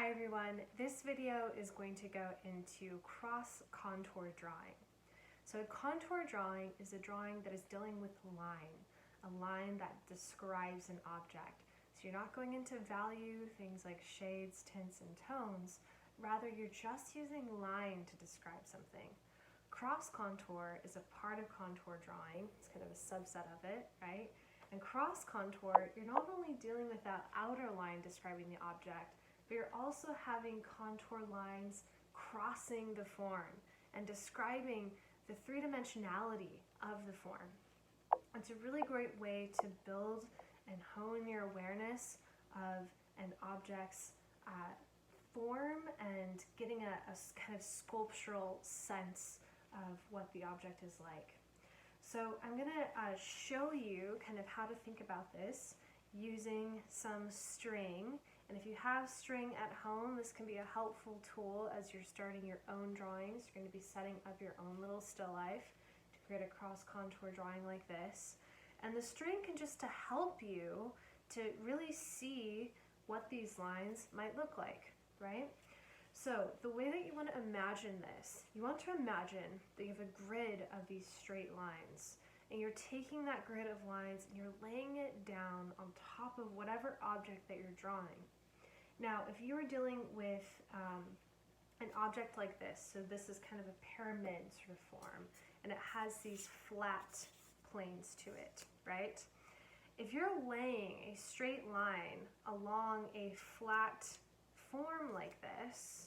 Hi everyone, this video is going to go into cross contour drawing. So a contour drawing is a drawing that is dealing with a line that describes an object. So you're not going into value, things like shades, tints, and tones. Rather, you're just using line to describe something. Cross contour is a part of contour drawing. It's kind of a subset of it, right? And cross contour, you're not only dealing with that outer line describing the object, but you're also having contour lines crossing the form and describing the three-dimensionality of the form. It's a really great way to build and hone your awareness of an object's form and getting a kind of sculptural sense of what the object is like. So I'm going to show you kind of how to think about this using some string. And if you have string at home, this can be a helpful tool as you're starting your own drawings. You're going to be setting up your own little still life to create a cross contour drawing like this. And the string can just to help you to really see what these lines might look like, right? So the way that you want to imagine this, you want to imagine that you have a grid of these straight lines, and you're taking that grid of lines and you're laying it down on top of whatever object that you're drawing. Now, if you were dealing with an object like this, so this is kind of a pyramid sort of form, and it has these flat planes to it, right? If you're laying a straight line along a flat form like this,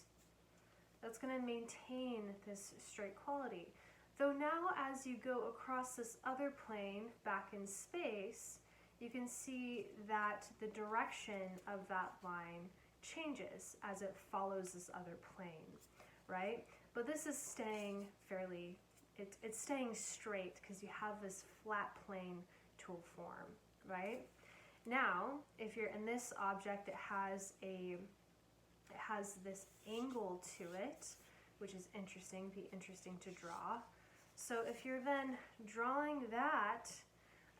that's going to maintain this straight quality. Though now as you go across this other plane back in space, you can see that the direction of that line changes as it follows this other plane, right? But this is staying fairly, it's staying straight because you have this flat plane tool form, right? Now, if you're in this object, it has this angle to it, which is interesting, be interesting to draw. So if you're then drawing that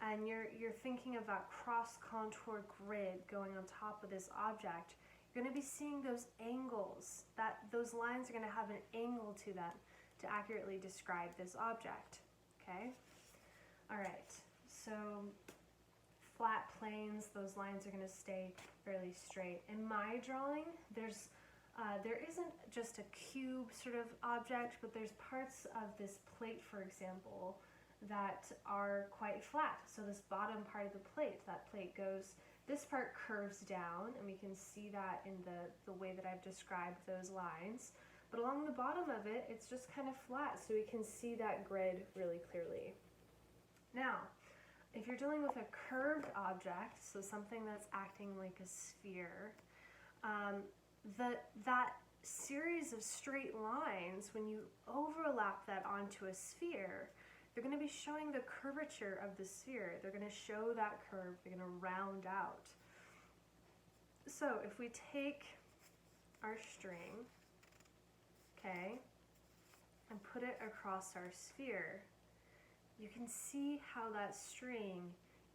and you're thinking of that cross contour grid going on top of this object, you're going to be seeing those angles, those lines are going to have an angle to them to accurately describe this object, okay? All right, so flat planes, those lines are going to stay fairly straight. In my drawing, there isn't just a cube sort of object, but there's parts of this plate, for example, that are quite flat. So this bottom part of the plate, that plate goes, this part curves down, and we can see that in the way that I've described those lines. But along the bottom of it, it's just kind of flat, so we can see that grid really clearly. Now, if you're dealing with a curved object, so something that's acting like a sphere, that series of straight lines, when you overlap that onto a sphere, they're going to be showing the curvature of the sphere. They're going to show that curve. They're going to round out. So if we take our string, okay, and put it across our sphere, you can see how that string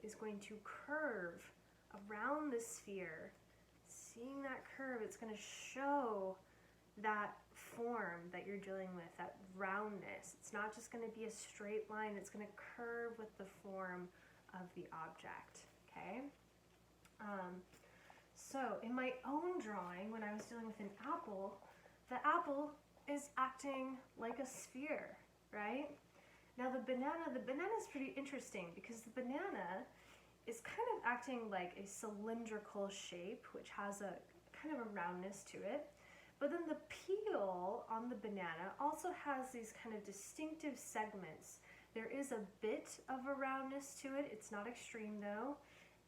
is going to curve around the sphere. Seeing that curve, it's going to show that form that you're dealing with, that roundness. It's not just going to be a straight line, it's going to curve with the form of the object, okay? So in my own drawing, when I was dealing with an apple, the apple is acting like a sphere, right? Now the banana is pretty interesting because the banana is kind of acting like a cylindrical shape, which has a kind of a roundness to it. But then the peel on the banana also has these kind of distinctive segments. There is a bit of a roundness to it. It's not extreme though.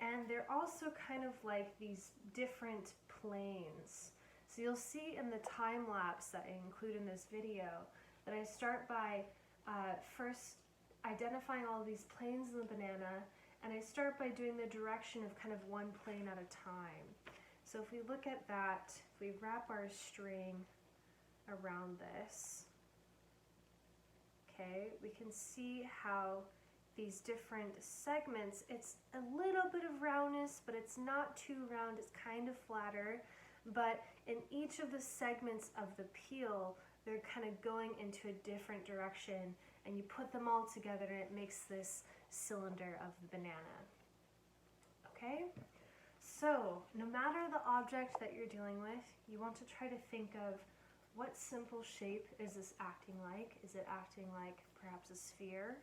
And they're also kind of like these different planes. So you'll see in the time lapse that I include in this video that I start by first identifying all of these planes in the banana, and I start by doing the direction of kind of one plane at a time. So if we look at that, if we wrap our string around this, okay, we can see how these different segments, it's a little bit of roundness, but it's not too round, it's kind of flatter. but in each of the segments of the peel, they're kind of going into a different direction, and you put them all together and it makes this cylinder of the banana. Okay? So, no matter the object that you're dealing with, you want to try to think of what simple shape is this acting like? Is it acting like perhaps a sphere?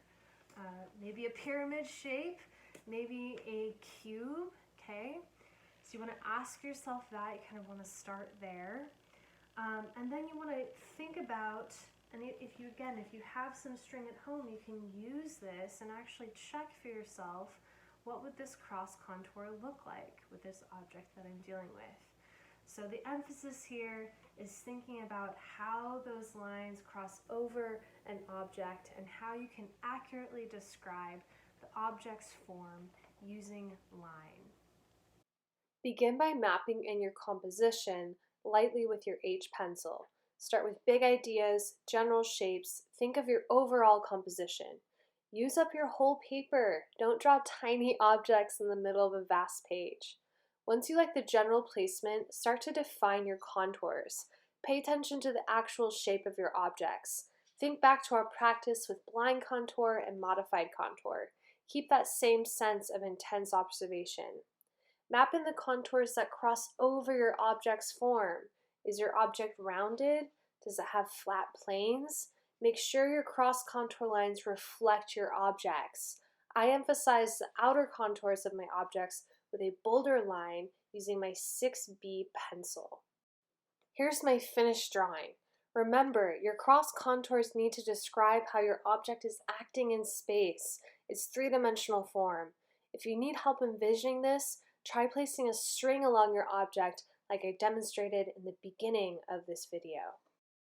Maybe a pyramid shape? Maybe a cube? Okay? So you want to ask yourself that. You kind of want to start there. And then you want to think about, and if you have some string at home, you can use this and actually check for yourself, what would this cross contour look like with this object that I'm dealing with? So the emphasis here is thinking about how those lines cross over an object and how you can accurately describe the object's form using line. Begin by mapping in your composition lightly with your H pencil. Start with big ideas, general shapes. Think of your overall composition. Use up your whole paper. Don't draw tiny objects in the middle of a vast page. Once you like the general placement, start to define your contours. Pay attention to the actual shape of your objects. Think back to our practice with blind contour and modified contour. Keep that same sense of intense observation. Map in the contours that cross over your object's form. Is your object rounded? Does it have flat planes? Make sure your cross contour lines reflect your objects. I emphasize the outer contours of my objects with a bolder line using my 6B pencil. Here's my finished drawing. Remember, your cross contours need to describe how your object is acting in space, its three-dimensional form. If you need help envisioning this, try placing a string along your object like I demonstrated in the beginning of this video.